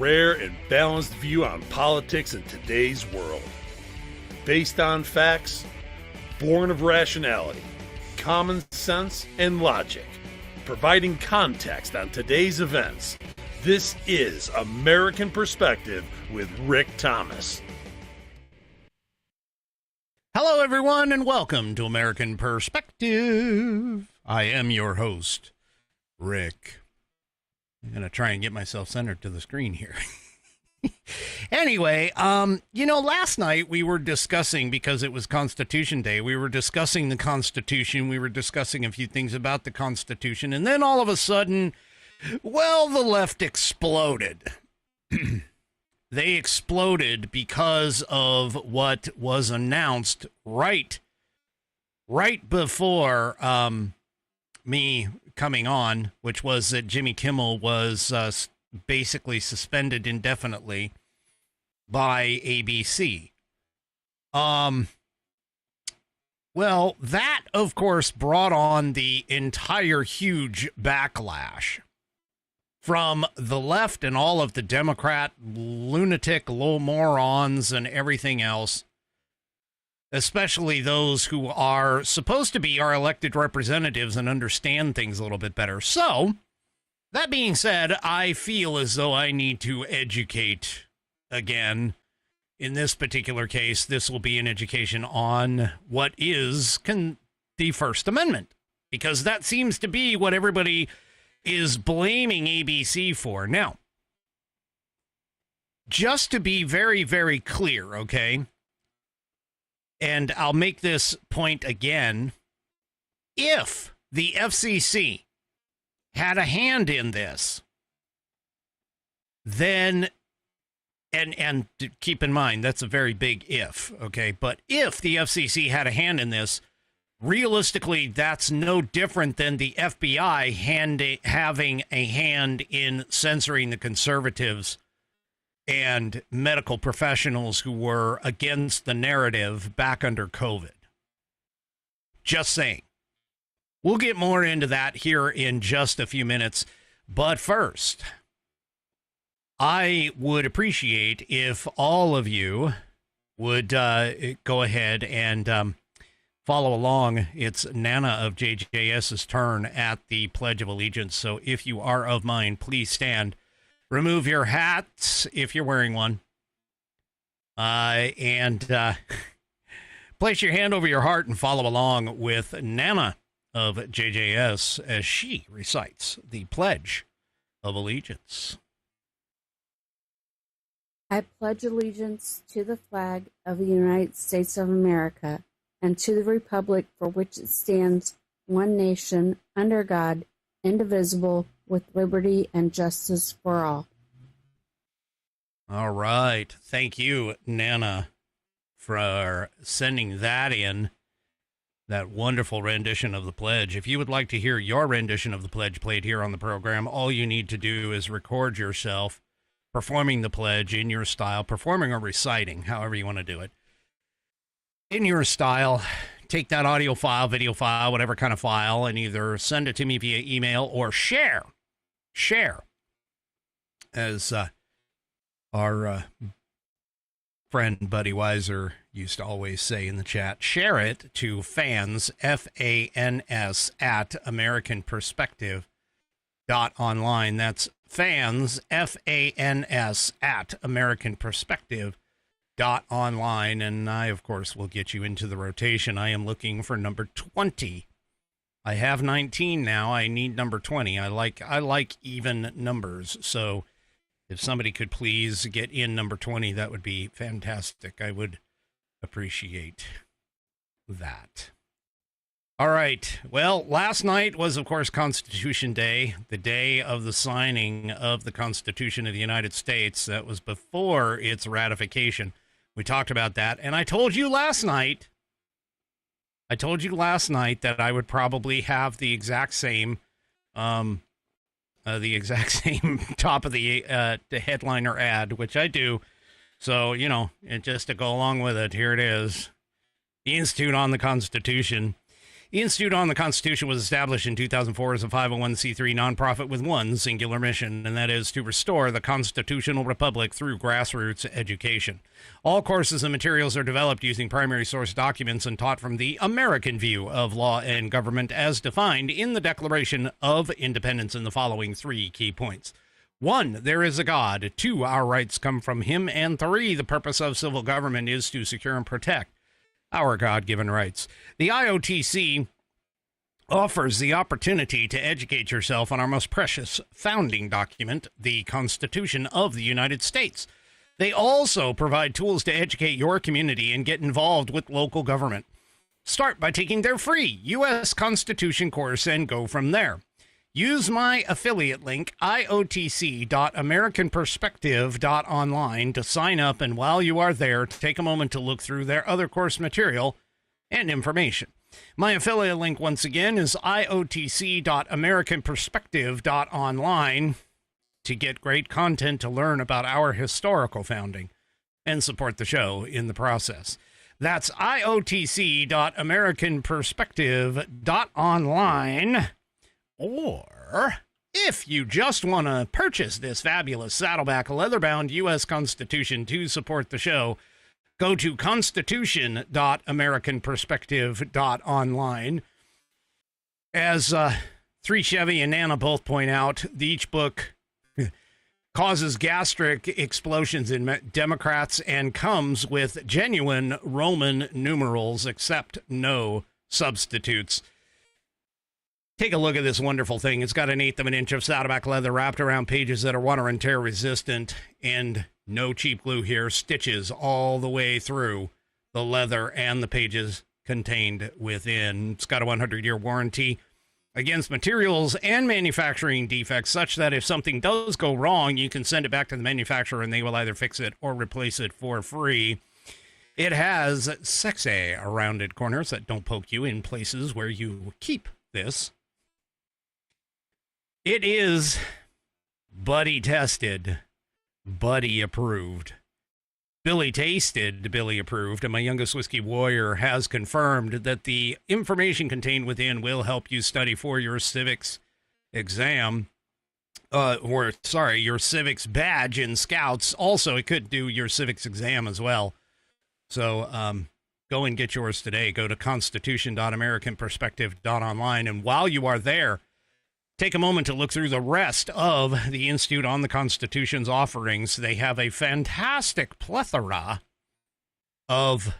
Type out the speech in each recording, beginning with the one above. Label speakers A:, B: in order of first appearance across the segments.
A: rare and balanced view on politics in today's world. Based on facts, born of rationality, common sense, and logic, providing context on today's events. This is American Perspective with Rick Thomas.
B: Hello, everyone, and welcome to American Perspective. I am your host, Rick. I'm going to try and get myself centered to the screen here. Anyway, last night we were discussing, because it was Constitution Day, we were discussing the Constitution. We were discussing a few things about the Constitution. And then all of a sudden, well, the left exploded. They exploded because of what was announced right before me coming on, which was that Jimmy Kimmel was basically suspended indefinitely by ABC. Well, that, of course, brought on the entire huge backlash from the left and all of the Democrat lunatic low morons and everything else, especially those who are supposed to be our elected representatives and understand things a little bit better. So, that being said, I feel as though I need to educate again. In this particular case, this will be an education on what is the First Amendment, because that seems to be what everybody is blaming ABC for. Now, just to be very, very clear, okay, and I'll make this point again, if the FCC had a hand in this, then, and keep in mind, that's a very big if, okay, but if the FCC had a hand in this, realistically, that's no different than the FBI having a hand in censoring the conservatives and medical professionals who were against the narrative back under COVID. Just saying. We'll get more into that here in just a few minutes. But first, I would appreciate if all of you would go ahead and follow along. It's Nana of JJS's turn at the Pledge of Allegiance. So if you are of mine, please stand. Remove your hats if you're wearing one. And place your hand over your heart and follow along with Nana of JJS as she recites the Pledge of Allegiance.
C: I pledge allegiance to the flag of the United States of America and to the republic for which it stands, one nation, under God, indivisible, with liberty and justice for all.
B: All right. Thank you, Nana, for sending that in, that wonderful rendition of the pledge. If you would like to hear your rendition of the pledge played here on the program, all you need to do is record yourself performing the pledge in your style, performing or reciting, however you want to do it. In your style, take that audio file, video file, whatever kind of file, and either send it to me via email or share, as our friend Buddy Weiser used to always say in the chat, share it to fans, F-A-N-S, at AmericanPerspective.online. That's fans, F-A-N-S, at AmericanPerspective.online. And I, of course, will get you into the rotation. I am looking for number 20. I have 19 now. I need number 20. I like even numbers. So if somebody could please get in number 20, that would be fantastic. I would appreciate that. All right. Well, last night was, of course, Constitution Day, the day of the signing of the Constitution of the United States. That was before its ratification. We talked about that. And I told you last night that I would probably have the exact same top of the headliner ad, which I do. So, and just to go along with it, here it is. The Institute on the Constitution The Institute on the Constitution was established in 2004 as a 501c3 nonprofit with one singular mission, and that is to restore the constitutional republic through grassroots education. All courses and materials are developed using primary source documents and taught from the American view of law and government as defined in the Declaration of Independence in the following 3 key points. 1, there is a God. 2, our rights come from him. And 3, the purpose of civil government is to secure and protect our God-given rights. The IOTC offers the opportunity to educate yourself on our most precious founding document, the Constitution of the United States. They also provide tools to educate your community and get involved with local government. Start by taking their free U.S. Constitution course and go from there. Use my affiliate link, iotc.americanperspective.online, to sign up, and while you are there, take a moment to look through their other course material and information. My affiliate link, once again, is iotc.americanperspective.online to get great content to learn about our historical founding and support the show in the process. That's iotc.americanperspective.online. Or, if you just want to purchase this fabulous Saddleback leather-bound U.S. Constitution to support the show, go to constitution.americanperspective.online. As 3 Chevy and Nana both point out, each book causes gastric explosions in Democrats and comes with genuine Roman numerals, except no substitutes. Take a look at this wonderful thing. It's got 1/8 of an inch of Saddleback leather wrapped around pages that are water and tear resistant, and no cheap glue here. Stitches all the way through the leather and the pages contained within. It's got a 100-year warranty against materials and manufacturing defects, such that if something does go wrong, you can send it back to the manufacturer and they will either fix it or replace it for free. It has sexy rounded corners that don't poke you in places where you keep this. It is buddy tested, buddy approved. Billy tasted, Billy approved, and my youngest whiskey warrior has confirmed that the information contained within will help you study for your civics exam, your civics badge in Scouts. Also, it could do your civics exam as well. So, go and get yours today. Go to constitution.americanperspective.online, and while you are there, take a moment to look through the rest of the Institute on the Constitution's offerings. They have a fantastic plethora of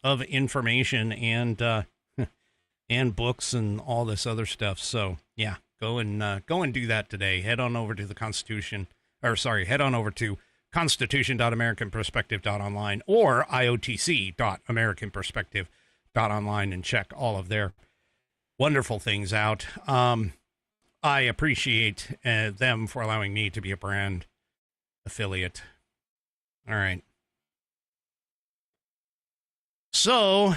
B: information and books and all this other stuff. So yeah, go and do that today. Head on over to head on over to constitution.americanperspective.online or iotc.americanperspective.online and check all of their wonderful things out. I appreciate them for allowing me to be a brand affiliate. All right. So,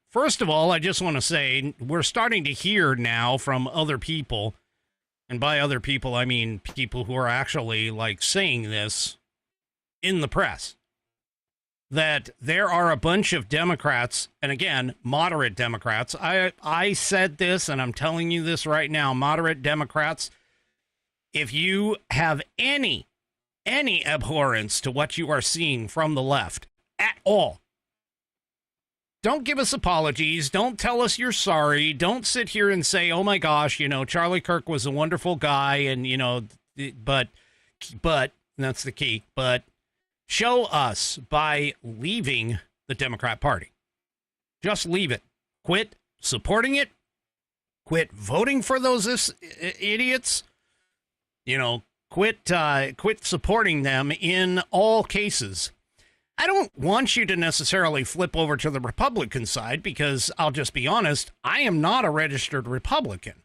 B: first of all, I just want to say we're starting to hear now from other people, and by other people, I mean people who are actually like saying this in the press, that there are a bunch of Democrats, and again, moderate Democrats. I said this, and I'm telling you this right now, moderate Democrats, if you have any abhorrence to what you are seeing from the left at all, don't give us apologies. Don't tell us you're sorry. Don't sit here and say, oh my gosh, Charlie Kirk was a wonderful guy, and, but that's the key, but show us by leaving the Democrat Party. Just leave it. Quit supporting it. Quit voting for those idiots. Quit supporting them in all cases. I don't want you to necessarily flip over to the Republican side because I'll just be honest, I am not a registered Republican.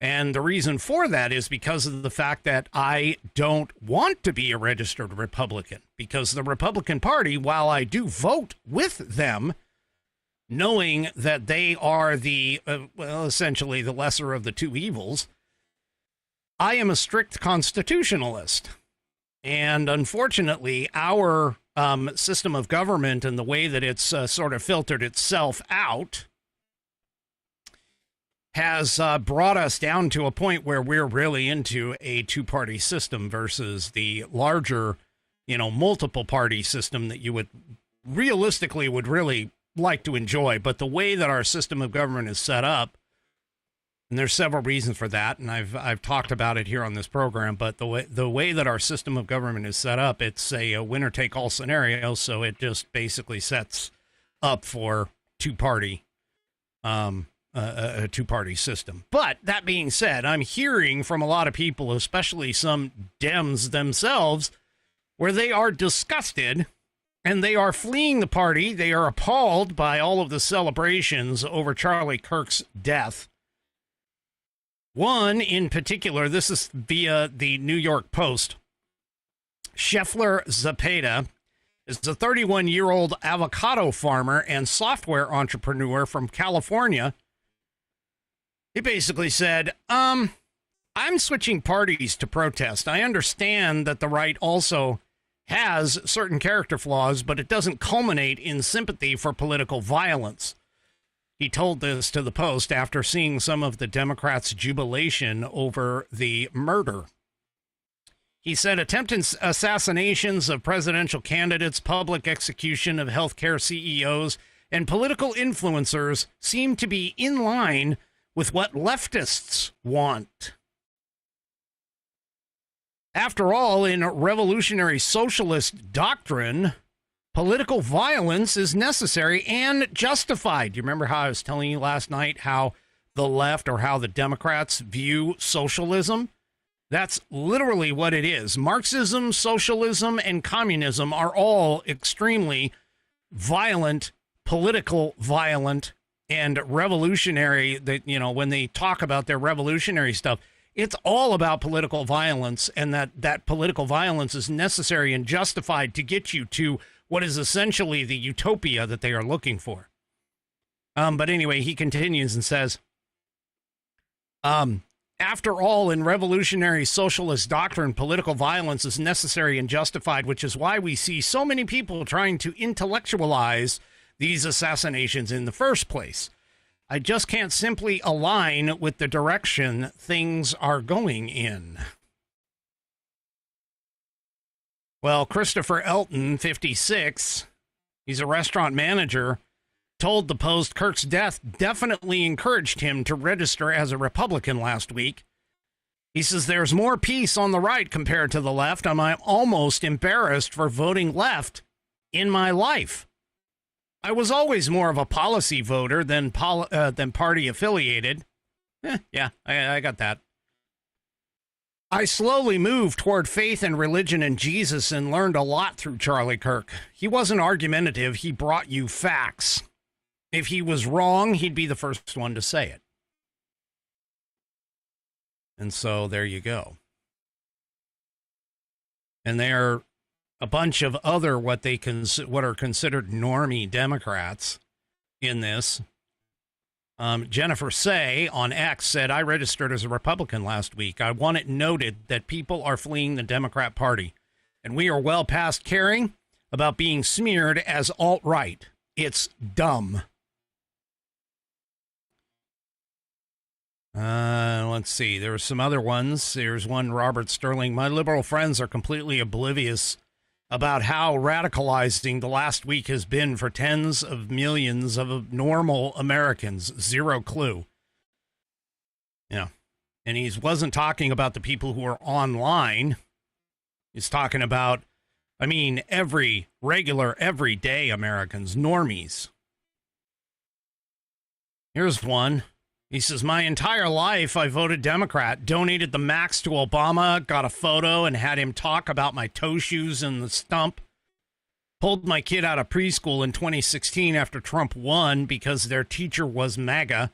B: And the reason for that is because of the fact that I don't want to be a registered Republican, because the Republican Party, while I do vote with them, knowing that they are essentially the lesser of the two evils, I am a strict constitutionalist. And unfortunately, our system of government and the way that it's sort of filtered itself out has brought us down to a point where we're really into a two-party system versus the larger, multiple party system that you would realistically would really like to enjoy. But the way that our system of government is set up, and there's several reasons for that, and I've talked about it here on this program, but the way that our system of government is set up, it's a winner-take-all scenario, so it just basically sets up for two-party a two-party system. But that being said, I'm hearing from a lot of people, especially some Dems themselves, where they are disgusted and they are fleeing the party. They are appalled by all of the celebrations over Charlie Kirk's death. One in particular, this is via the New York Post. Scheffler Zapata is a 31-year-old avocado farmer and software entrepreneur from California. He basically said, I'm switching parties to protest. I understand that the right also has certain character flaws, but it doesn't culminate in sympathy for political violence. He told this to the Post after seeing some of the Democrats' jubilation over the murder. He said attempted assassinations of presidential candidates, public execution of healthcare CEOs, and political influencers seem to be in line with what leftists want. After all, in revolutionary socialist doctrine, political violence is necessary and justified. Do you remember how I was telling you last night how the left or how the Democrats view socialism? That's literally what it is. Marxism, socialism, and communism are all extremely violent, political violent, and revolutionary. That, when they talk about their revolutionary stuff, it's all about political violence, and that political violence is necessary and justified to get you to what is essentially the utopia that they are looking for. But anyway, he continues and says, after all, in revolutionary socialist doctrine, political violence is necessary and justified, which is why we see so many people trying to intellectualize these assassinations in the first place. I just can't simply align with the direction things are going in. Well, Christopher Elton, 56, he's a restaurant manager, told the Post Kirk's death definitely encouraged him to register as a Republican last week. He says there's more peace on the right compared to the left, and I'm almost embarrassed for voting left in my life. I was always more of a policy voter than party affiliated. Yeah, I got that. I slowly moved toward faith and religion and Jesus and learned a lot through Charlie Kirk. He wasn't argumentative. He brought you facts. If he was wrong, he'd be the first one to say it. And so there you go. And there are a bunch of other what are considered normie Democrats in this. Jennifer Say on X said, I registered as a Republican last week. I want it noted that people are fleeing the Democrat Party, and we are well past caring about being smeared as alt-right. It's dumb. Let's see. There were some other ones. There's one, Robert Sterling. My liberal friends are completely oblivious about how radicalizing the last week has been for tens of millions of normal Americans. Zero clue. Yeah. And he wasn't talking about the people who are online. He's talking about, every regular, everyday Americans, normies. Here's one. He says, my entire life I voted Democrat, donated the max to Obama, got a photo and had him talk about my toe shoes and the stump. Pulled my kid out of preschool in 2016 after Trump won because their teacher was MAGA.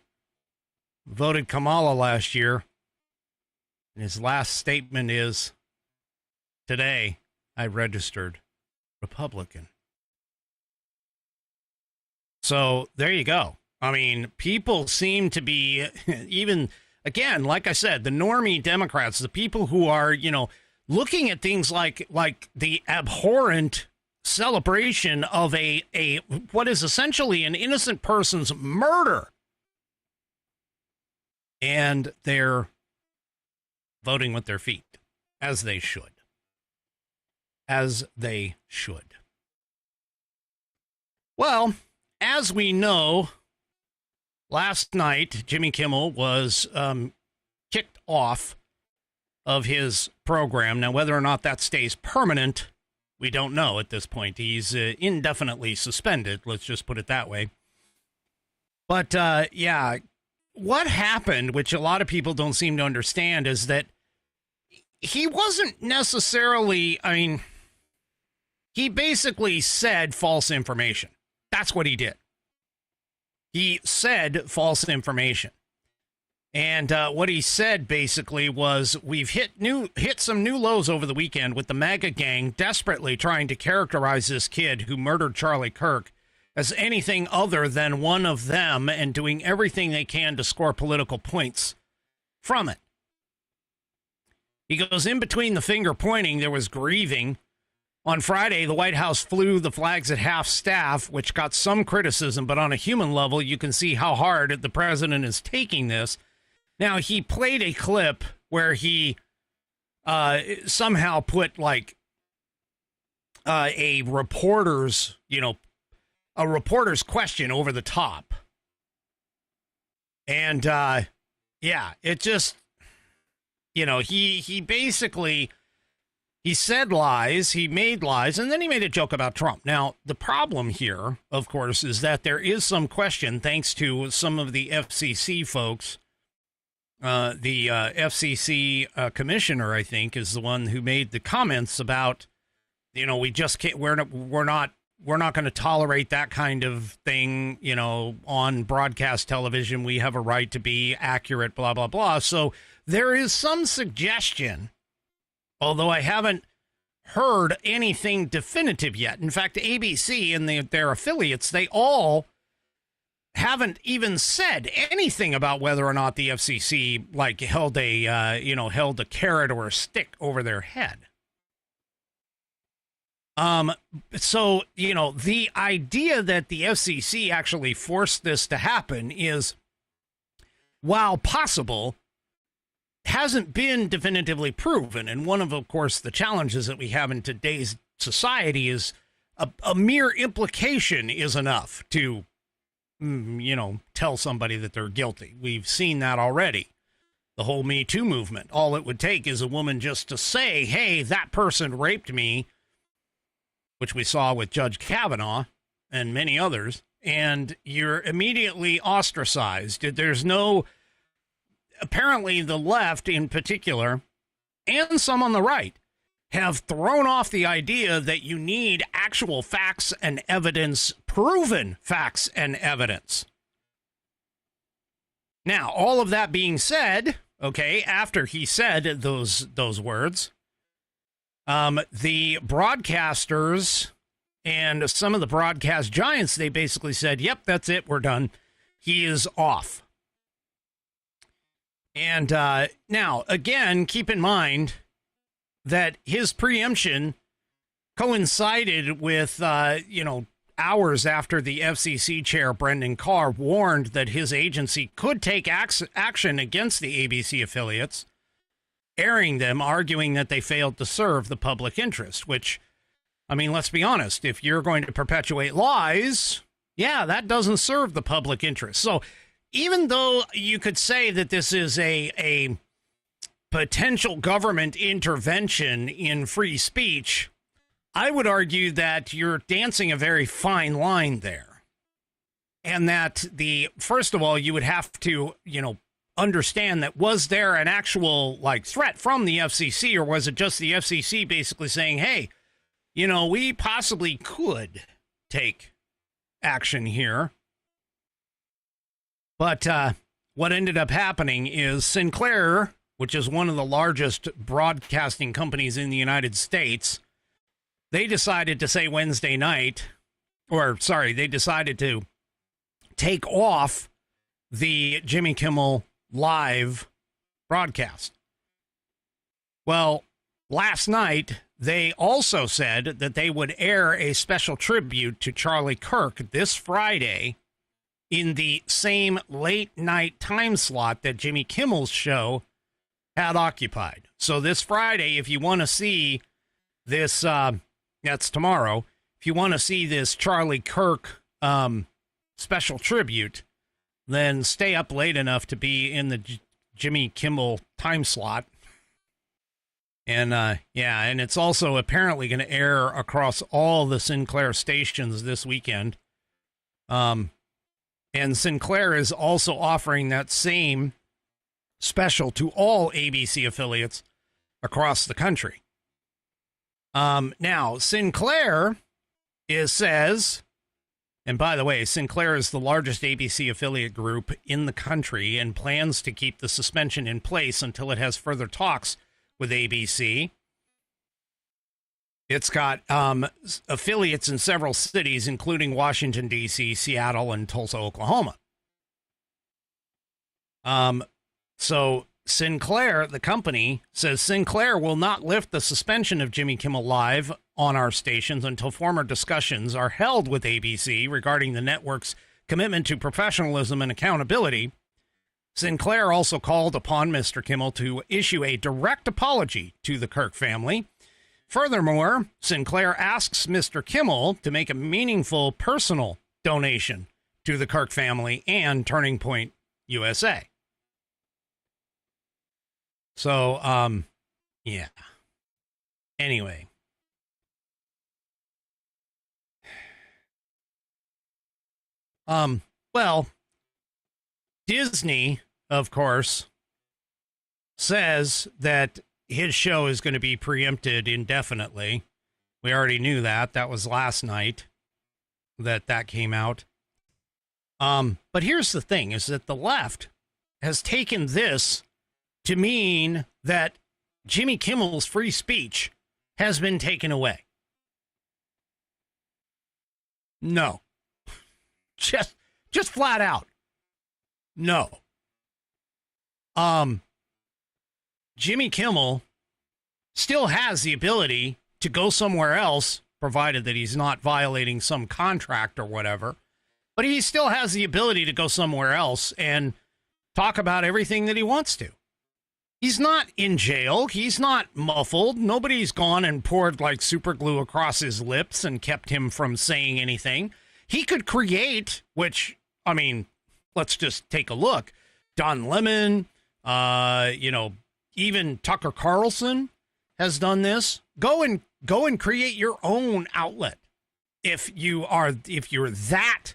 B: Voted Kamala last year. And his last statement is, today I registered Republican. So there you go. People seem to be, even, again, like I said, the normie Democrats, the people who are, looking at things like the abhorrent celebration of a what is essentially an innocent person's murder. and they're voting with their feet, as they should. As they should. Well, as we know, last night, Jimmy Kimmel was kicked off of his program. Now, whether or not that stays permanent, we don't know at this point. He's indefinitely suspended, let's just put it that way. But, yeah, what happened, which a lot of people don't seem to understand, is that he wasn't necessarily, I mean, he basically said false information. That's what he did. He said false information. And what he said basically was, we've hit some new lows over the weekend with the MAGA gang desperately trying to characterize this kid who murdered Charlie Kirk as anything other than one of them and doing everything they can to score political points from it. He goes, in between the finger pointing, there was grieving. On Friday, the White House flew the flags at half-staff, which got some criticism, but on a human level, you can see how hard the president is taking this. Now, he played a clip where he somehow put, like, a reporter's question over the top. And, yeah, it just, he basically... He said lies, he made lies, and then he made a joke about Trump. Now, the problem here, of course, is that there is some question, thanks to some of the FCC folks. The FCC commissioner, I think, is the one who made the comments about, we just can't, we're not going to tolerate that kind of thing, on broadcast television. We have a right to be accurate, blah, blah, blah. So there is some suggestion, although I haven't heard anything definitive yet. In fact, ABC and their affiliates, they all haven't even said anything about whether or not the FCC held a carrot or a stick over their head. So, the idea that the FCC actually forced this to happen is, while possible, hasn't been definitively proven. And one of course, the challenges that we have in today's society is a mere implication is enough to, tell somebody that they're guilty. We've seen that already. The whole Me Too movement. All it would take is a woman just to say, hey, that person raped me, which we saw with Judge Kavanaugh and many others, and you're immediately ostracized. There's no... Apparently, the left in particular, and some on the right, have thrown off the idea that you need actual facts and evidence, proven facts and evidence. Now, all of that being said, okay, after he said those words, the broadcasters and some of the broadcast giants, they basically said, yep, that's it, we're done. He is off. And now, again, keep in mind that his preemption coincided with, hours after the FCC chair, Brendan Carr, warned that his agency could take action against the ABC affiliates, airing them, arguing that they failed to serve the public interest, which, I mean, let's be honest, if you're going to perpetuate lies, yeah, that doesn't serve the public interest. So, even though you could say that this is a potential government intervention in free speech, I would argue that you're dancing a very fine line there. And that first of all, you would have to, understand that, was there an actual threat from the FCC, or was it just the FCC basically saying, hey, we possibly could take action here? But what ended up happening is Sinclair, which is one of the largest broadcasting companies in the United States, they decided to say Wednesday night, they decided to take off the Jimmy Kimmel live broadcast. Well, last night, they also said that they would air a special tribute to Charlie Kirk this Friday in the same late night time slot that Jimmy Kimmel's show had occupied. So this Friday, if you want to see this, that's tomorrow, if you want to see this Charlie Kirk special tribute, then stay up late enough to be in the Jimmy Kimmel time slot. And and it's also apparently going to air across all the Sinclair stations this weekend. And Sinclair is also offering that same special to all ABC affiliates across the country. Now, Sinclair says, and by the way, Sinclair is the largest ABC affiliate group in the country and plans to keep the suspension in place until it has further talks with ABC. It's got affiliates in several cities, including Washington, D.C., Seattle, and Tulsa, Oklahoma. So Sinclair, the company, says Sinclair will not lift the suspension of Jimmy Kimmel Live on our stations until formal discussions are held with ABC regarding the network's commitment to professionalism and accountability. Sinclair also called upon Mr. Kimmel to issue a direct apology to the Kirk family. Furthermore, Sinclair asks Mr. Kimmel to make a meaningful personal donation to the Kirk family and Turning Point USA. So, yeah. Anyway. Well, Disney, of course, says that his show is going to be preempted indefinitely. We already knew that. That was last night that came out. But here's the thing, is that the left has taken this to mean that Jimmy Kimmel's free speech has been taken away. No. Just flat out. No. Jimmy Kimmel still has the ability to go somewhere else, provided that he's not violating some contract or whatever. But he still has the ability to go somewhere else and talk about everything that he wants to. He's not in jail. He's not muffled. Nobody's gone and poured like super glue across his lips and kept him from saying anything. He could create, which, I mean, let's just take a look. Don Lemon, even Tucker Carlson has done this. Go and create your own outlet. If you're that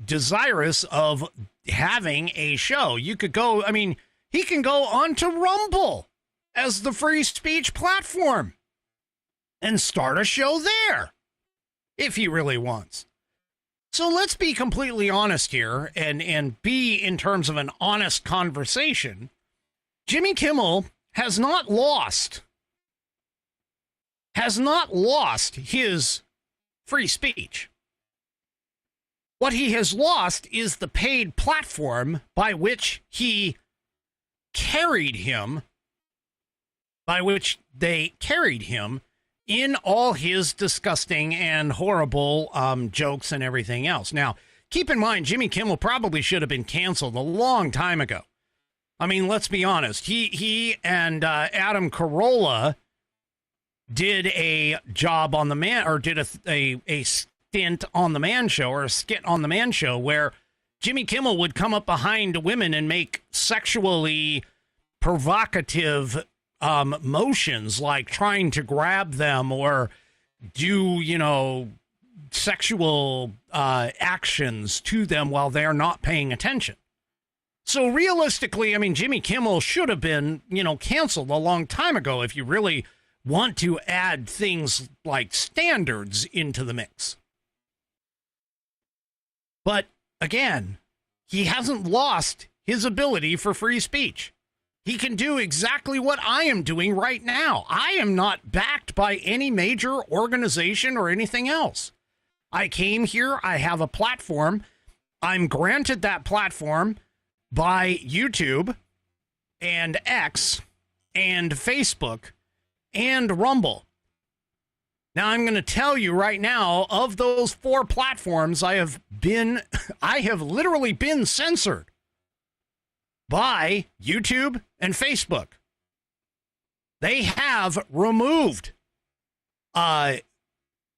B: desirous of having a show, you could go, he can go onto Rumble as the free speech platform and start a show there if he really wants. So let's be completely honest here and be in terms of an honest conversation. Jimmy Kimmel has not lost his free speech. What he has lost is the paid platform by which they carried him in all his disgusting and horrible jokes and everything else. Now, keep in mind, Jimmy Kimmel probably should have been canceled a long time ago. I mean, let's be honest. He and Adam Carolla did a job on the Man, or did a stint on the Man Show, or a skit on the Man Show, where Jimmy Kimmel would come up behind women and make sexually provocative motions, like trying to grab them or do, sexual actions to them while they're not paying attention. So realistically, Jimmy Kimmel should have been, canceled a long time ago if you really want to add things like standards into the mix. But again, he hasn't lost his ability for free speech. He can do exactly what I am doing right now. I am not backed by any major organization or anything else. I came here. I have a platform. I'm granted that platform by YouTube and X and Facebook and Rumble. Now, I'm going to tell you right now, of those 4 platforms, I have literally been censored by YouTube and Facebook. They have removed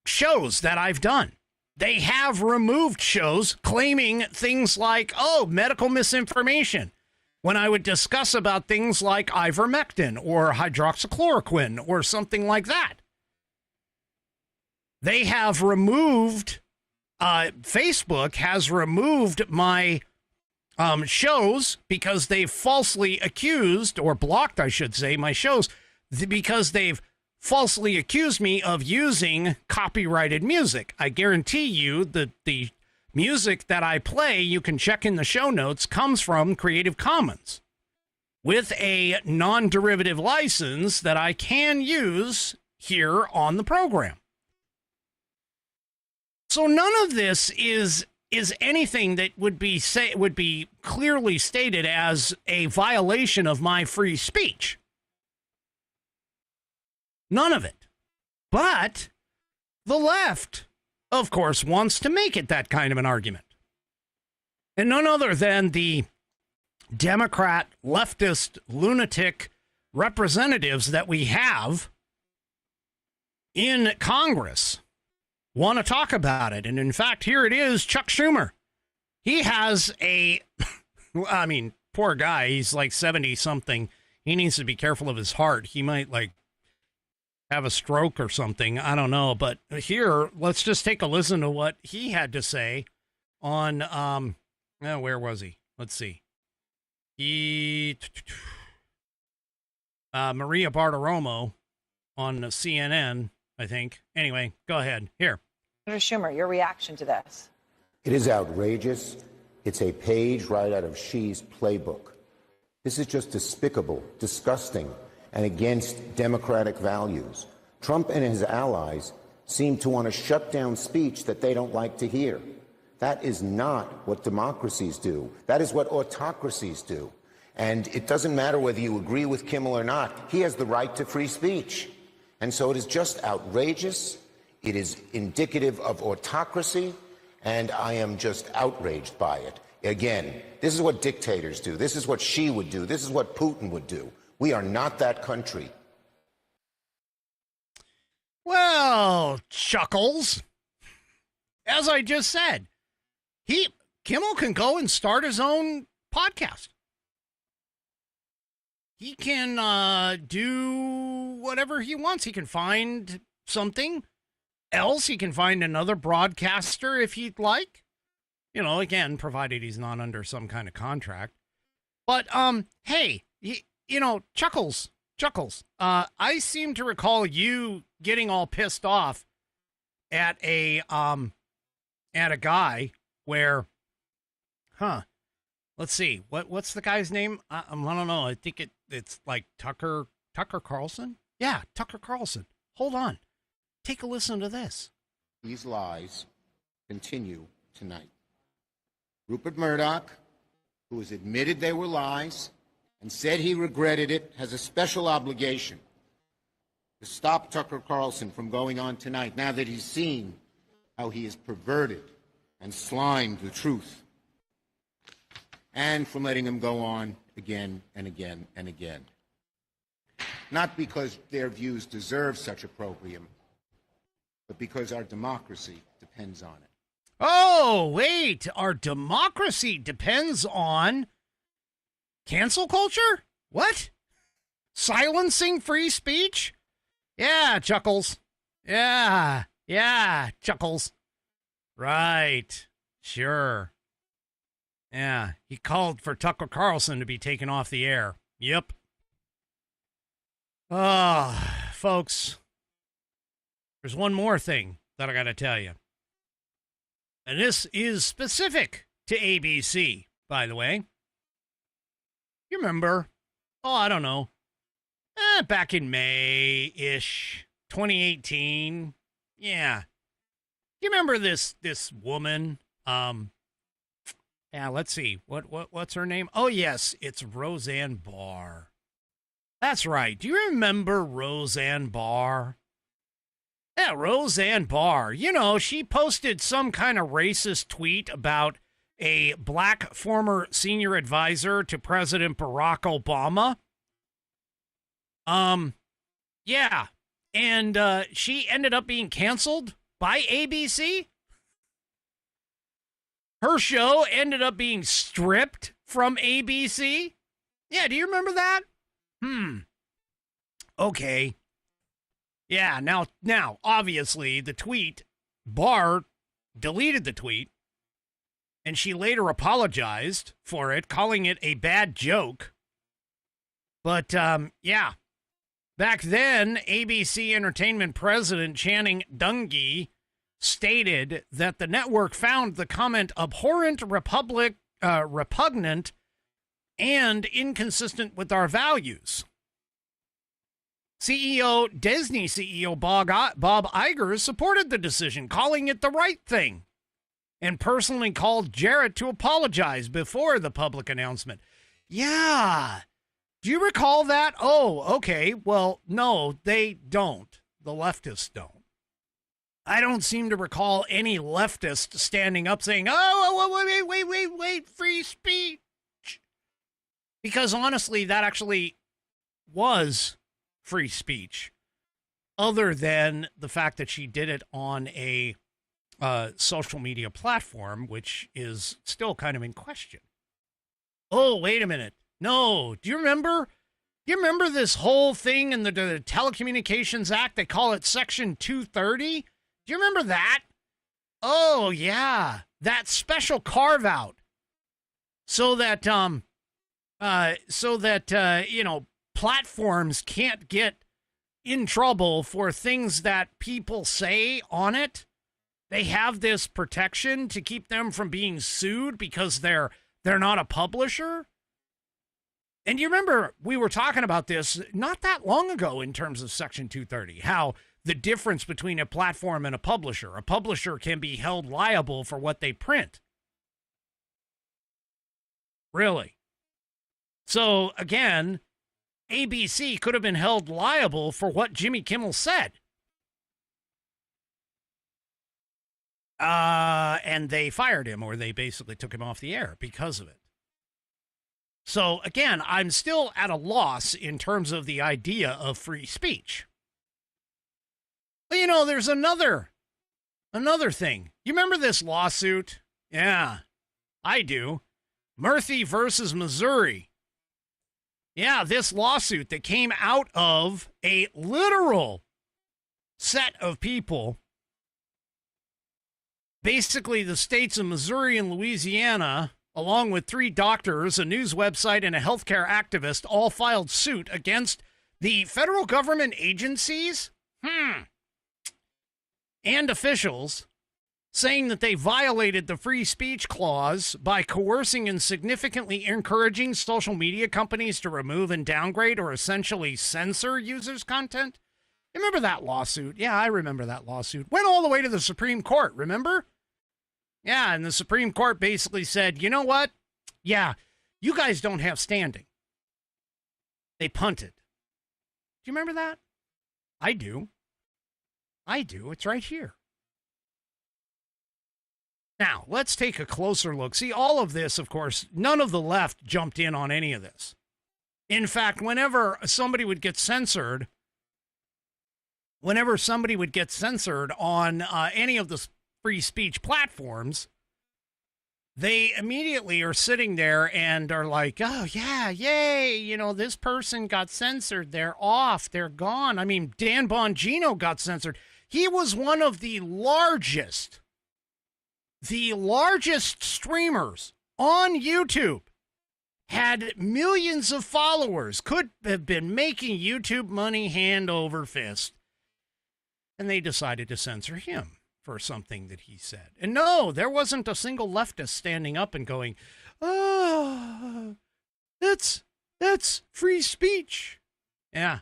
B: shows that I've done. They have removed shows claiming things like, medical misinformation, when I would discuss about things like ivermectin or hydroxychloroquine or something like that. They have removed, Facebook has removed my shows because they've falsely accused, or blocked, I should say, my shows, because they've falsely accused me of using copyrighted music. I guarantee you that the music that I play, you can check in the show notes, comes from Creative Commons with a non-derivative license that I can use here on the program. So none of this is anything that would be clearly stated as a violation of my free speech. None of it. But the left, of course, wants to make it that kind of an argument. And none other than the Democrat, leftist, lunatic representatives that we have in Congress want to talk about it. And in fact, here it is, Chuck Schumer. He has poor guy, he's like 70-something. He needs to be careful of his heart. He might, have a stroke or something. I don't know. But here, let's just take a listen to what he had to say on, where was he? Let's see. Maria Bartiromo on CNN, I think. Anyway, go ahead. Here.
D: Senator Schumer, your reaction to this?
E: It is outrageous. It's a page right out of Xi's playbook. This is just despicable, disgusting, and against democratic values. Trump and his allies seem to want to shut down speech that they don't like to hear. That is not what democracies do. That is what autocracies do. And it doesn't matter whether you agree with Kimmel or not. He has the right to free speech. And so it is just outrageous. It is indicative of autocracy, and I am just outraged by it. Again, this is what dictators do. This is what Xi would do. This is what Putin would do. We are not that country.
B: Well, Chuckles, as I just said, Kimmel can go and start his own podcast. He can do whatever he wants. He can find something else. He can find another broadcaster if he'd like. Again, provided he's not under some kind of contract. But, hey, Chuckles, I seem to recall you getting all pissed off at a guy where, let's see, what's the guy's name? I don't know. I think it's like Tucker Carlson. Yeah, Tucker Carlson. Hold on. Take a listen to this.
E: These lies continue tonight. Rupert Murdoch, who has admitted they were lies and said he regretted it, has a special obligation to stop Tucker Carlson from going on tonight now that he's seen how he has perverted and slimed the truth, and from letting him go on again and again and again. Not because their views deserve such opprobrium, but because our democracy depends on it.
B: Oh, wait, our democracy depends on cancel culture? What? Silencing free speech? Yeah, Chuckles. Yeah, Chuckles. Right, sure. Yeah, he called for Tucker Carlson to be taken off the air. Yep. Folks, there's one more thing that I got to tell you. And this is specific to ABC, by the way. You remember, I don't know, back in May-ish, 2018. Yeah. You remember this woman? Let's see. What's her name? Oh, yes, it's Roseanne Barr. That's right. Do you remember Roseanne Barr? Yeah, Roseanne Barr. You know, she posted some kind of racist tweet about a black former senior advisor to President Barack Obama. Yeah. And she ended up being canceled by ABC. Her show ended up being stripped from ABC. Yeah, do you remember that? Okay. Yeah, now, obviously, the tweet, Barr deleted the tweet, and she later apologized for it, calling it a bad joke. But, yeah, back then, ABC Entertainment President Channing Dungey stated that the network found the comment abhorrent, repugnant, and inconsistent with our values. Disney CEO Bob Iger supported the decision, calling it the right thing, and personally called Jarrett to apologize before the public announcement. Yeah. Do you recall that? Oh, okay. Well, no, they don't. The leftists don't. I don't seem to recall any leftist standing up saying, oh, wait, free speech. Because honestly, that actually was free speech, other than the fact that she did it on a social media platform, which is still kind of in question. Oh, wait a minute. No, do you remember? You remember this whole thing in the Telecommunications Act? They call it Section 230. Do you remember that? Oh, yeah. That special carve out so that, platforms can't get in trouble for things that people say on it. They have this protection to keep them from being sued because they're not a publisher. And you remember we were talking about this not that long ago in terms of Section 230, how the difference between a platform and a publisher can be held liable for what they print. Really? So again, ABC could have been held liable for what Jimmy Kimmel said. And they fired him, or they basically took him off the air because of it. So again, I'm still at a loss in terms of the idea of free speech. But you know, there's another thing. You remember this lawsuit? Yeah, I do. Murphy versus Missouri. Yeah, this lawsuit that came out of a literal set of people. Basically, the states of Missouri and Louisiana, along with 3 doctors, a news website, and a healthcare activist, all filed suit against the federal government agencies and officials, saying that they violated the free speech clause by coercing and significantly encouraging social media companies to remove and downgrade or essentially censor users' content. You remember that lawsuit? Yeah, I remember that lawsuit. Went all the way to the Supreme Court, remember? Yeah, and the Supreme Court basically said, you know what? Yeah, you guys don't have standing. They punted. Do you remember that? I do. It's right here. Now, let's take a closer look. See, all of this, of course, none of the left jumped in on any of this. In fact, whenever somebody would get censored on any of the free speech platforms, they immediately are sitting there and are like, oh, yeah, yay, you know, this person got censored. They're off. They're gone. I mean, Dan Bongino got censored. He was one of the largest streamers on YouTube, had millions of followers, could have been making YouTube money hand over fist. And they decided to censor him for something that he said. And no, there wasn't a single leftist standing up and going, oh, that's free speech. Yeah,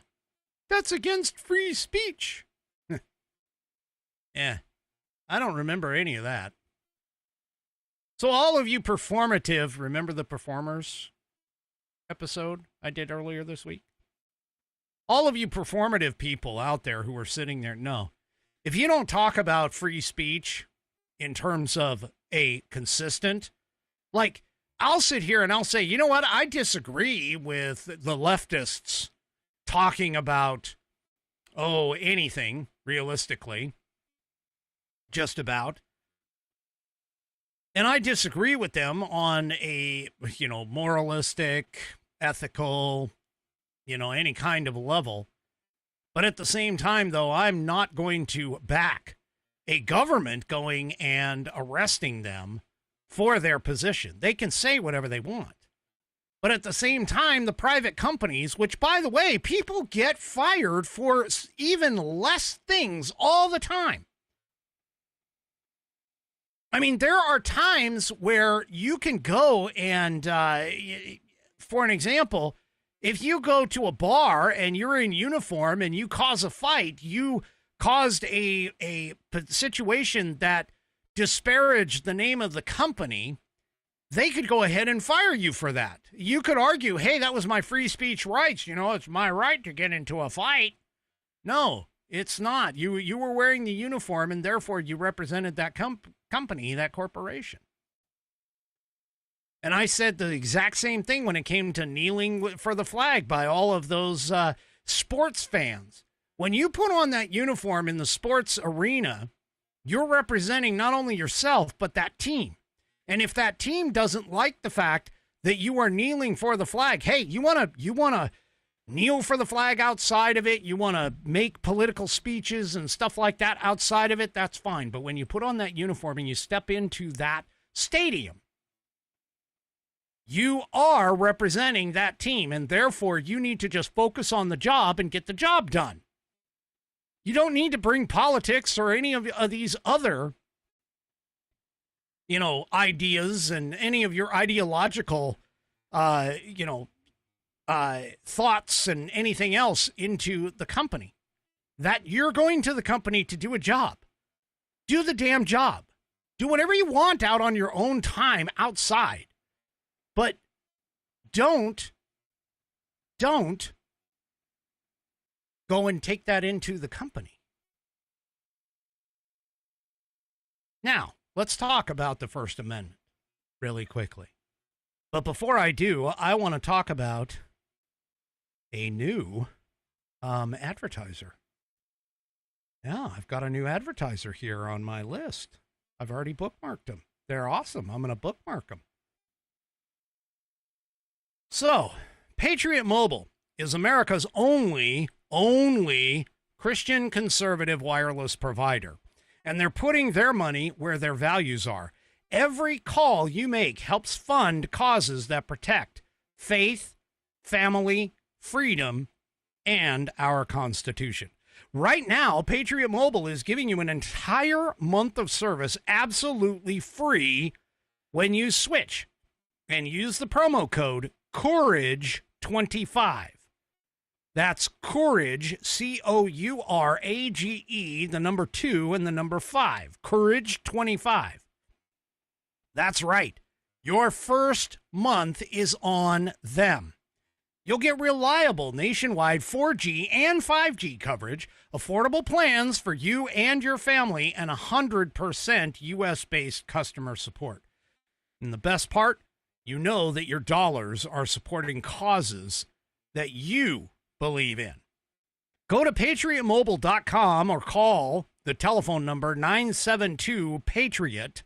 B: that's against free speech. Yeah, I don't remember any of that. So all of you performative, remember the performers episode I did earlier this week? All of you performative people out there who are sitting there, no, if you don't talk about free speech in terms of a consistent, like, I'll sit here and I'll say, you know what? I disagree with the leftists talking about, anything realistically, just about. And I disagree with them on a, moralistic, ethical, any kind of level. But at the same time, though, I'm not going to back a government going and arresting them for their position. They can say whatever they want. But at the same time, the private companies, which, by the way, people get fired for even less things all the time. I mean, there are times where you can go and, for an example, if you go to a bar and you're in uniform and you cause a fight, you caused a situation that disparaged the name of the company, they could go ahead and fire you for that. You could argue, hey, that was my free speech rights. It's my right to get into a fight. No, it's not. You were wearing the uniform and therefore you represented that company, that corporation. And I said the exact same thing when it came to kneeling for the flag by all of those sports fans. When you put on that uniform in the sports arena, you're representing not only yourself, but that team. And if that team doesn't like the fact that you are kneeling for the flag, hey, you want to kneel for the flag outside of it, you want to make political speeches and stuff like that outside of it, that's fine. But when you put on that uniform and you step into that stadium, you are representing that team, and therefore you need to just focus on the job and get the job done. You don't need to bring politics or any of these other, ideas and any of your ideological, thoughts and anything else into the company. That you're going to the company to do a job. Do the damn job. Do whatever you want out on your own time outside. But don't go and take that into the company. Now, let's talk about the First Amendment really quickly. But before I do, I want to talk about a new advertiser. Yeah, I've got a new advertiser here on my list. I've already bookmarked them. They're awesome. I'm going to bookmark them. So, Patriot Mobile is America's only Christian conservative wireless provider. And they're putting their money where their values are. Every call you make helps fund causes that protect faith, family, freedom, and our Constitution. Right now, Patriot Mobile is giving you an entire month of service absolutely free when you switch and use the promo code COURAGE25. That's Courage, COURAGE, the number 2 and the number 5. Courage25. That's right. Your first month is on them. You'll get reliable nationwide 4G and 5G coverage, affordable plans for you and your family, and 100% U.S.-based customer support. And the best part, you know that your dollars are supporting causes that you believe in. Go to patriotmobile.com or call the telephone number 972-PATRIOT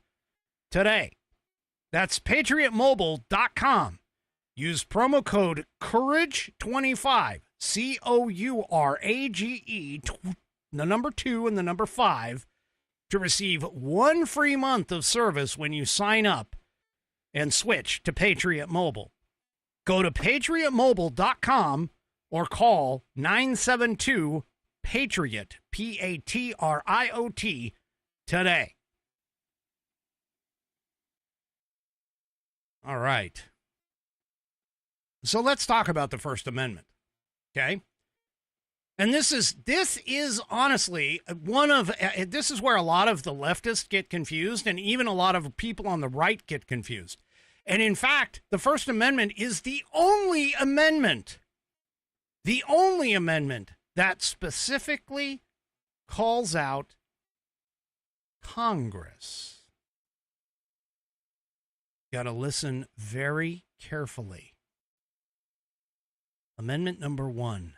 B: today. That's patriotmobile.com. Use promo code COURAGE25, COURAGE, the number 2 and the number 5, to receive 1 free month of service when you sign up and switch to Patriot Mobile. Go to patriotmobile.com or call 972-PATRIOT, PATRIOT, today. All right. So let's talk about the First Amendment, okay? And this is honestly this is where a lot of the leftists get confused, and even a lot of people on the right get confused. And in fact, the First Amendment is the only amendment that specifically calls out Congress. Got to listen very carefully. Amendment number 1.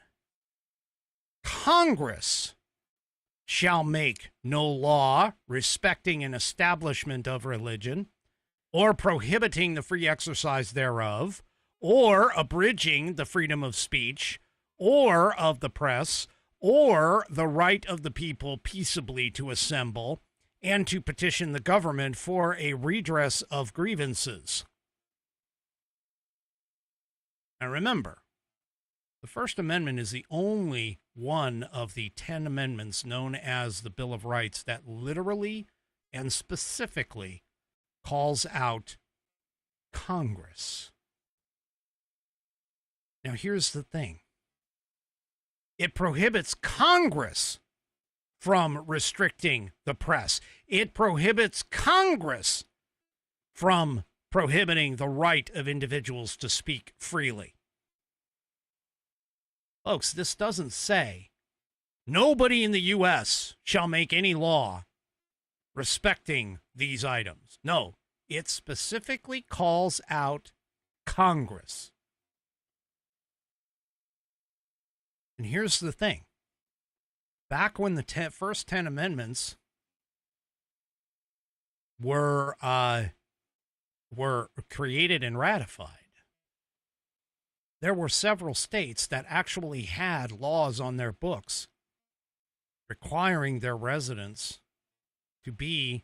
B: Congress shall make no law respecting an establishment of religion, or prohibiting the free exercise thereof, or abridging the freedom of speech, or of the press, or the right of the people peaceably to assemble, and to petition the government for a redress of grievances. Now remember, the First Amendment is the only one of the 10 amendments known as the Bill of Rights that literally and specifically calls out Congress. Now here's the thing. It prohibits Congress from restricting the press. It prohibits Congress from prohibiting the right of individuals to speak freely. Folks, this doesn't say nobody in the U.S. shall make any law respecting these items. No, it specifically calls out Congress. And here's the thing. Back when the first 10 amendments were created and ratified, there were several states that actually had laws on their books requiring their residents to be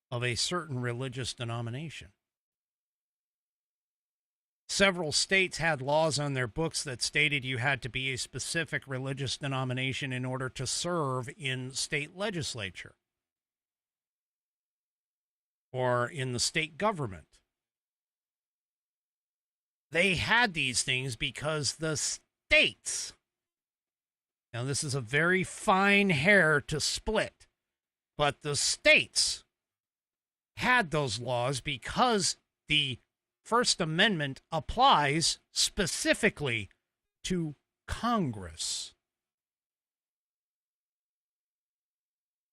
B: of a certain religious denomination. Several states had laws on their books that stated you had to be a specific religious denomination in order to serve in state legislature or in the state government. They had these things because the states, now this is a very fine hair to split, but the states had those laws because the First Amendment applies specifically to Congress.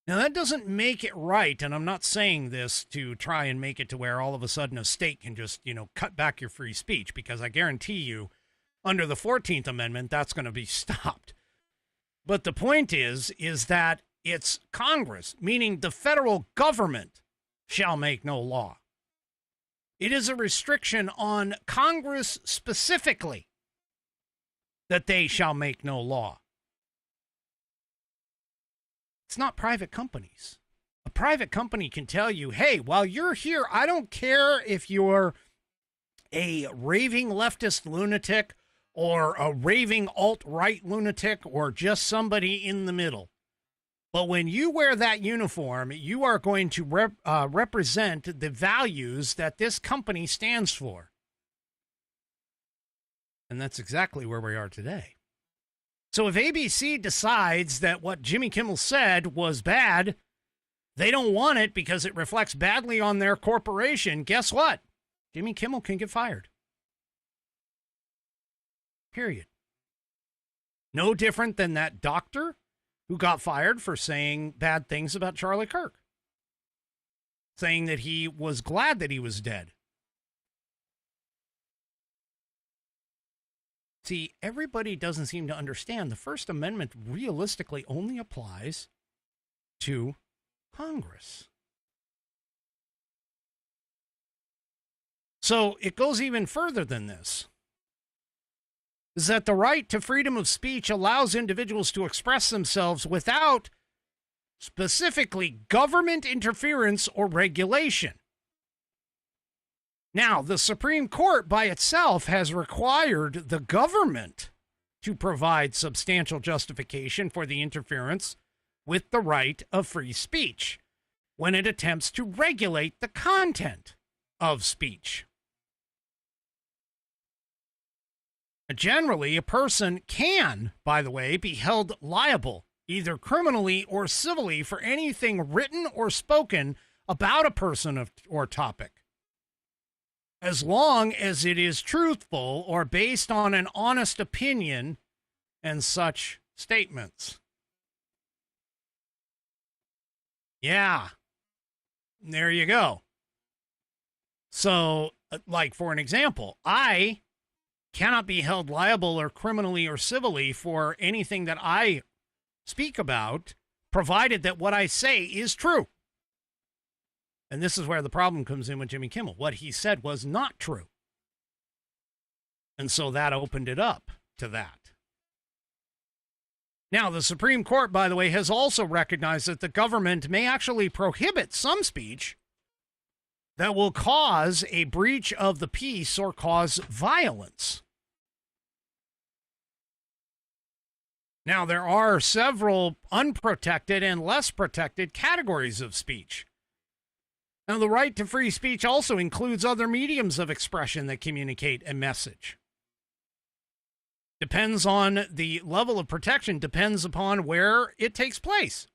B: Now, that doesn't make it right, and I'm not saying this to try and make it to where all of a sudden a state can just, cut back your free speech, because I guarantee you, under the 14th Amendment, that's going to be stopped. But the point is that it's Congress, meaning the federal government, shall make no law. It is a restriction on Congress specifically that they shall make no law. It's not private companies. A private company can tell you, hey, while you're here, I don't care if you're a raving leftist lunatic or a raving alt-right lunatic or just somebody in the middle. But when you wear that uniform, you are going to represent the values that this company stands for. And that's exactly where we are today. So if ABC decides that what Jimmy Kimmel said was bad, they don't want it because it reflects badly on their corporation, guess what? Jimmy Kimmel can get fired. Period. No different than that doctor who got fired for saying bad things about Charlie Kirk, saying that he was glad that he was dead. See, everybody doesn't seem to understand the First Amendment realistically only applies to Congress. So it goes even further than this. Is that the right to freedom of speech allows individuals to express themselves without specifically government interference or regulation. Now, the Supreme Court by itself has required the government to provide substantial justification for the interference with the right of free speech when it attempts to regulate the content of speech. Generally, a person can, by the way, be held liable, either criminally or civilly, for anything written or spoken about a person or topic, as long as it is truthful or based on an honest opinion and such statements. Yeah, there you go. So, like, for an example, I cannot be held liable or criminally or civilly for anything that I speak about, provided that what I say is true. And this is where the problem comes in with Jimmy Kimmel. What he said was not true. And so that opened it up to that. Now, the Supreme Court, by the way, has also recognized that the government may actually prohibit some speech that will cause a breach of the peace or cause violence. Now, there are several unprotected and less protected categories of speech. Now, the right to free speech also includes other mediums of expression that communicate a message. Depends on the level of protection, depends upon where it takes place.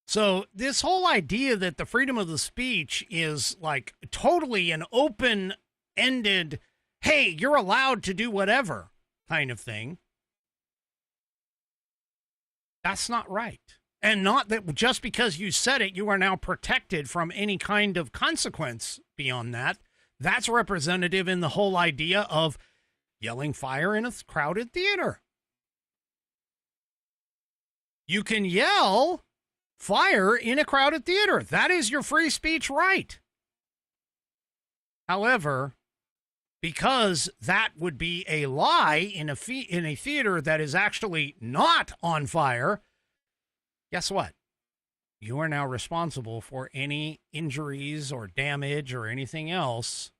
B: So this whole idea that the freedom of the speech is like totally an open-ended, hey, you're allowed to do whatever kind of thing, that's not right. And not that just because you said it, you are now protected from any kind of consequence beyond that. That's representative in the whole idea of yelling fire in a crowded theater. You can yell fire in a crowded theater. That is your free speech right. However, because that would be a lie in a theater that is actually not on fire, guess what? You are now responsible for any injuries or damage or anything else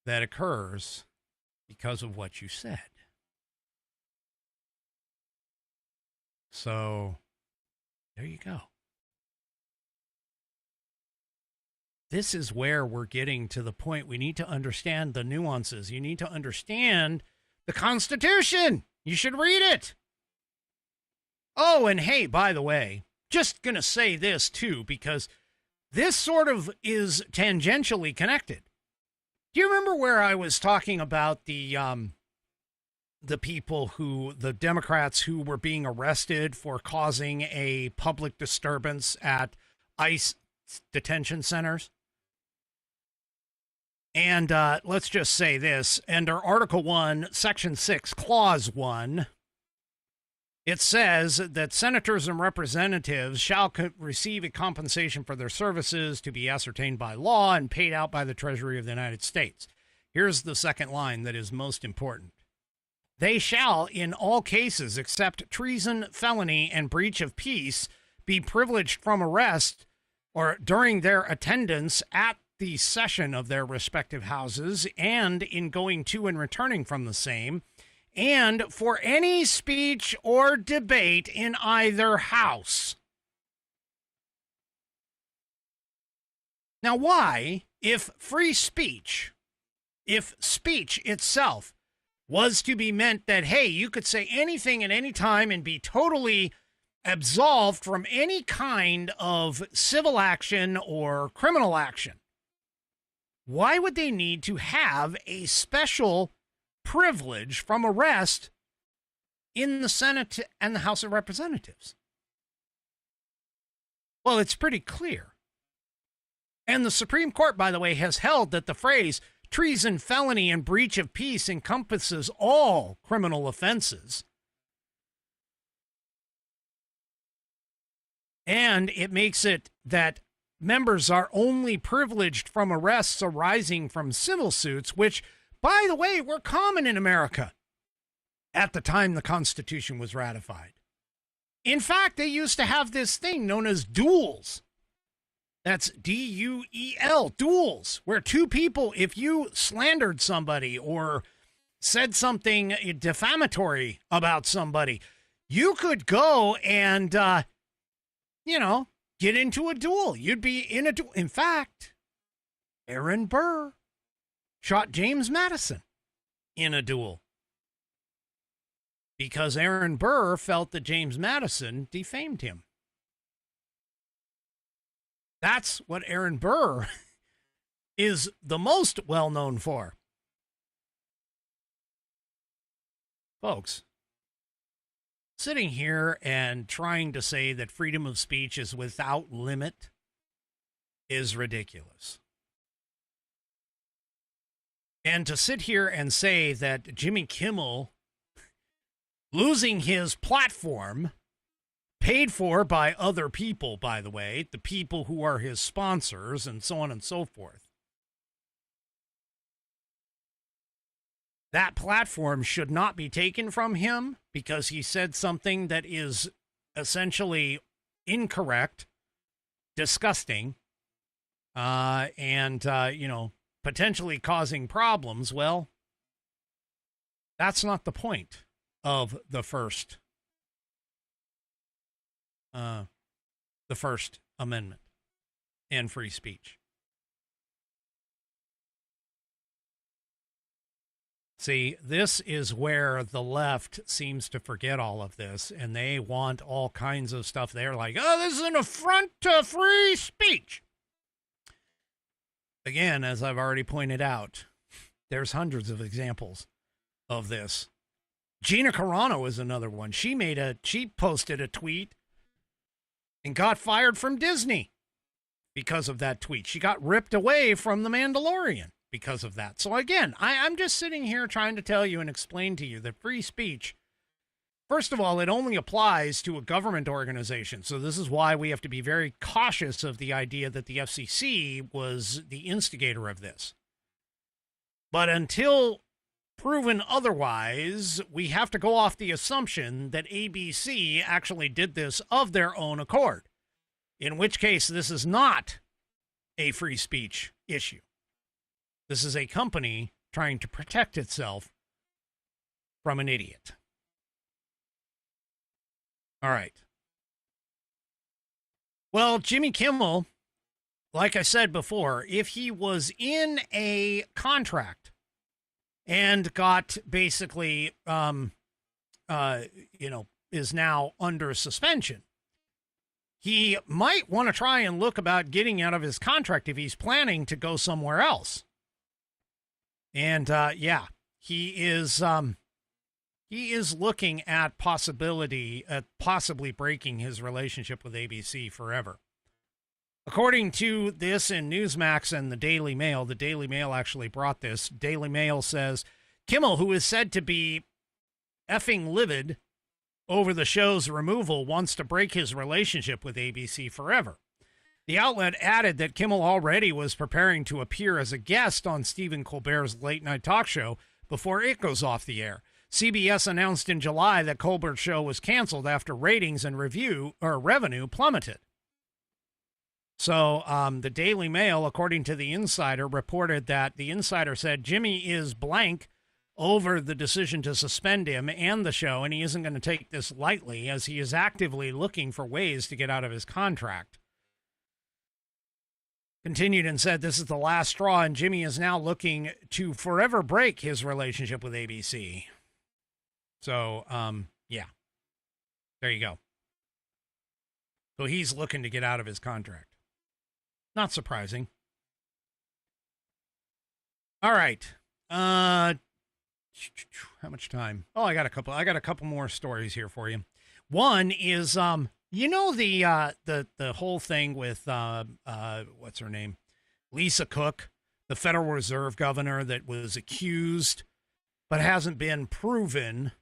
B: that occurs because of what you said. So, there you go. This is where we're getting to the point we need to understand the nuances. You need to understand the Constitution. You should read it. Oh, and hey, by the way, just going to say this too, because this sort of is tangentially connected. Do you remember where I was talking about the people the Democrats who were being arrested for causing a public disturbance at ICE detention centers? And let's just say this, under Article 1, Section 6, Clause 1, it says that senators and representatives shall receive a compensation for their services to be ascertained by law and paid out by the Treasury of the United States. Here's the second line that is most important. They shall, in all cases except treason, felony, and breach of peace, be privileged from arrest or during their attendance at the session of their respective houses and in going to and returning from the same, and for any speech or debate in either house. Now, why, if free speech, if speech itself was to be meant that, hey, you could say anything at any time and be totally absolved from any kind of civil action or criminal action, why would they need to have a special privilege from arrest in the Senate and the House of Representatives? Well, it's pretty clear. And the Supreme Court, by the way, has held that the phrase treason, felony, and breach of peace encompasses all criminal offenses. And it makes it that members are only privileged from arrests arising from civil suits, which, by the way, were common in America at the time the Constitution was ratified. In fact, they used to have this thing known as duels. That's D-U-E-L, duels, where two people, if you slandered somebody or said something defamatory about somebody, you could go and, get into a duel. You'd be in a duel. In fact, Aaron Burr shot James Madison in a duel because Aaron Burr felt that James Madison defamed him. That's what Aaron Burr is the most well known for. Folks, sitting here and trying to say that freedom of speech is without limit is ridiculous. And to sit here and say that Jimmy Kimmel losing his platform, paid for by other people, by the way, the people who are his sponsors and so on and so forth, that platform should not be taken from him because he said something that is essentially incorrect, disgusting, and potentially causing problems. Well, that's not the point of the First Amendment and free speech. See, this is where the left seems to forget all of this, and they want all kinds of stuff. They're like, oh, this is an affront to free speech. Again, as I've already pointed out, there's hundreds of examples of this. Gina Carano is another one. She posted a tweet and got fired from Disney because of that tweet. She got ripped away from The Mandalorian because of that. So again, I'm just sitting here trying to tell you and explain to you that free speech, first of all, it only applies to a government organization. So this is why we have to be very cautious of the idea that the FCC was the instigator of this. But until proven otherwise, we have to go off the assumption that ABC actually did this of their own accord, in which case this is not a free speech issue. This is a company trying to protect itself from an idiot. All right. Well, Jimmy Kimmel, like I said before, if he was in a contract and got basically, is now under suspension, he might want to try and look about getting out of his contract if he's planning to go somewhere else. And he is looking at possibly breaking his relationship with ABC forever. According to this in Newsmax and the Daily Mail actually brought this. Daily Mail says, Kimmel, who is said to be effing livid over the show's removal, wants to break his relationship with ABC forever. The outlet added that Kimmel already was preparing to appear as a guest on Stephen Colbert's late-night talk show before it goes off the air. CBS announced in July that Colbert's show was canceled after ratings and revenue plummeted. So the Daily Mail, according to the Insider, reported that the Insider said Jimmy is blank over the decision to suspend him and the show, and he isn't going to take this lightly as he is actively looking for ways to get out of his contract. Continued and said this is the last straw, and Jimmy is now looking to forever break his relationship with ABC. So, there you go. So he's looking to get out of his contract. Not surprising. All right. How much time? Oh, I got a couple more stories here for you. One is, the whole thing with, what's her name? Lisa Cook, the Federal Reserve governor that was accused, but hasn't been proven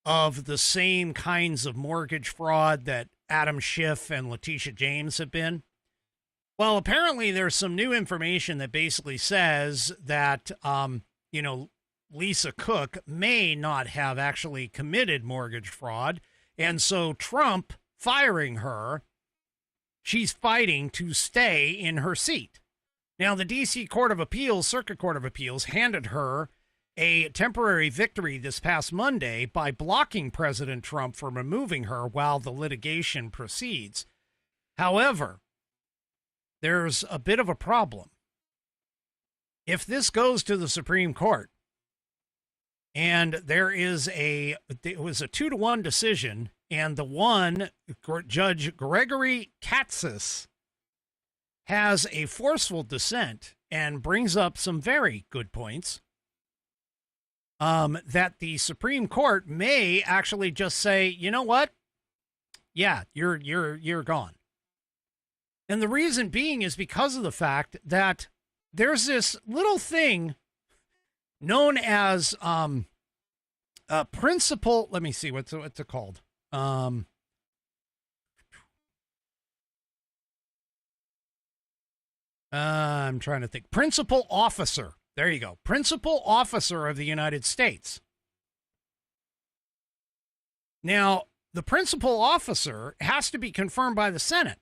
B: of the same kinds of mortgage fraud that Adam Schiff and Letitia James have been. Well, apparently there's some new information that basically says that, Lisa Cook may not have actually committed mortgage fraud. And so Trump firing her, she's fighting to stay in her seat. Now, the D.C. Circuit Court of Appeals handed her a temporary victory this past Monday by blocking President Trump from removing her while the litigation proceeds. However, there's a bit of a problem. If this goes to the Supreme Court, and it was a 2-1 decision, and the one, Judge Gregory Katsas, has a forceful dissent and brings up some very good points. that the Supreme Court may actually just say, you know what? Yeah, you're gone. And the reason being is because of the fact that there's this little thing known as principal. Let me see what's it called. I'm trying to think. Principal officer. There you go. Principal officer of the United States. Now, the principal officer has to be confirmed by the Senate.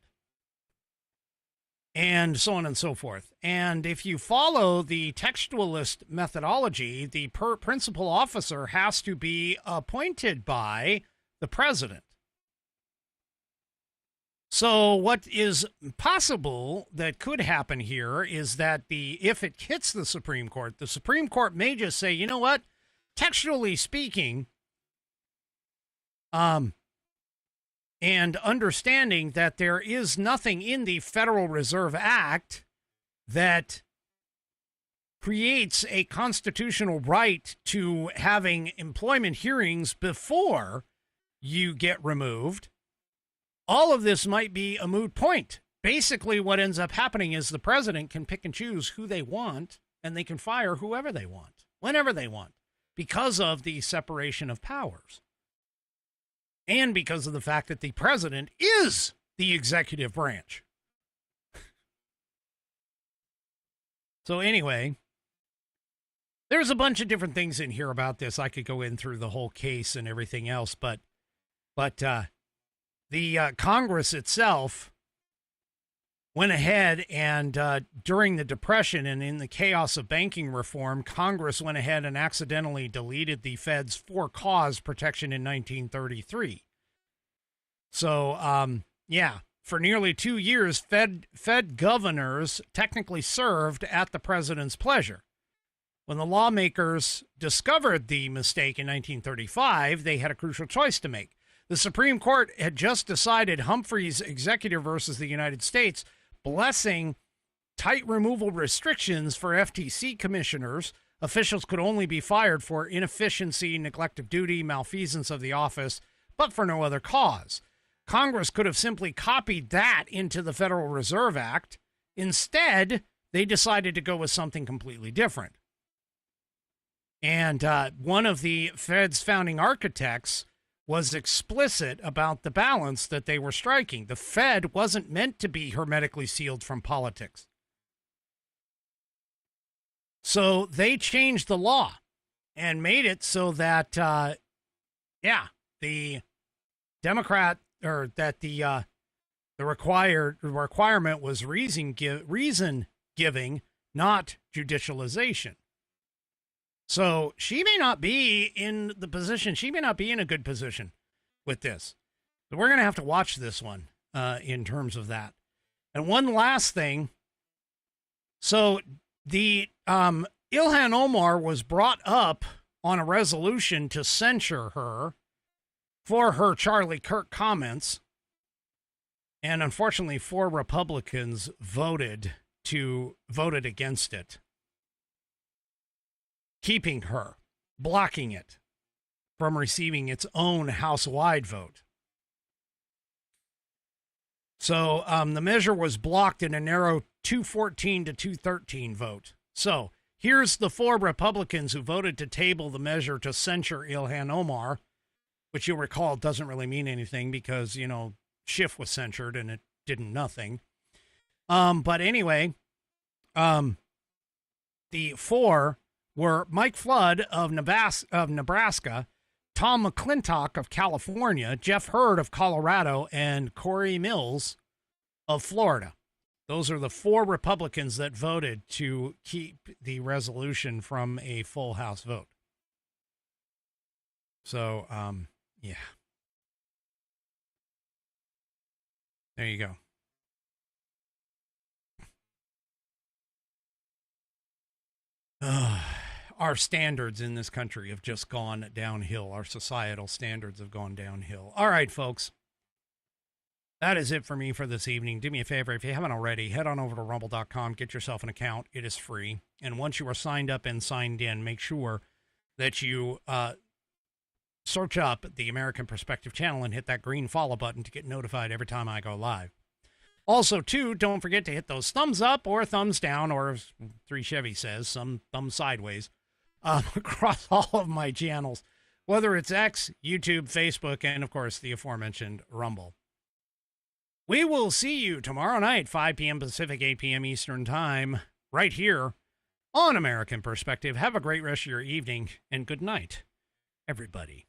B: And so on and so forth. And if you follow the textualist methodology, the principal officer has to be appointed by the president. So what is possible that could happen here is that if it hits the Supreme Court may just say, you know what, textually speaking, and understanding that there is nothing in the Federal Reserve Act that creates a constitutional right to having employment hearings before you get removed, all of this might be a moot point. Basically, what ends up happening is the president can pick and choose who they want, and they can fire whoever they want, whenever they want, because of the separation of powers. And because of the fact that the president is the executive branch. So anyway, there's a bunch of different things in here about this. I could go in through the whole case and everything else, but the Congress itself went ahead and during the Depression and in the chaos of banking reform, Congress went ahead and accidentally deleted the Fed's for-cause protection in 1933. So, yeah, for nearly 2 years, Fed governors technically served at the president's pleasure. When the lawmakers discovered the mistake in 1935, they had a crucial choice to make. The Supreme Court had just decided Humphrey's executive versus the United States, blessing tight removal restrictions for FTC commissioners. Officials could only be fired for inefficiency, neglect of duty, malfeasance of the office, but for no other cause. Congress could have simply copied that into the Federal Reserve Act. Instead, they decided to go with something completely different. And one of the Fed's founding architects was explicit about the balance that they were striking. The Fed wasn't meant to be hermetically sealed from politics. So they changed the law and made it so that, the Democrat, or that the requirement was reason giving, not judicialization. So she may not be in the position. She may not be in a good position with this. So we're going to have to watch this one in terms of that. And one last thing. So the Ilhan Omar was brought up on a resolution to censure her for her Charlie Kirk comments. And unfortunately, 4 Republicans voted against it, keeping her, blocking it from receiving its own House-wide vote. So the measure was blocked in a narrow 214 to 213 vote. So here's the 4 Republicans who voted to table the measure to censure Ilhan Omar, which you'll recall doesn't really mean anything because, Schiff was censured and it did nothing. But anyway, the 4 were Mike Flood of Nebraska, Tom McClintock of California, Jeff Hurd of Colorado, and Corey Mills of Florida. Those are the 4 Republicans that voted to keep the resolution from a full House vote. So, yeah. There you go. Our standards in this country have just gone downhill. Our societal standards have gone downhill. All right, folks. That is it for me for this evening. Do me a favor, if you haven't already, head on over to rumble.com, get yourself an account. It is free. And once you are signed up and signed in, make sure that you search up the American Perspective channel and hit that green follow button to get notified every time I go live. Also, too, don't forget to hit those thumbs up or thumbs down, or as 3 Chevy says, some thumb sideways, across all of my channels, whether it's X, YouTube, Facebook, and, of course, the aforementioned Rumble. We will see you tomorrow night, 5 p.m. Pacific, 8 p.m. Eastern Time, right here on American Perspective. Have a great rest of your evening, and good night, everybody.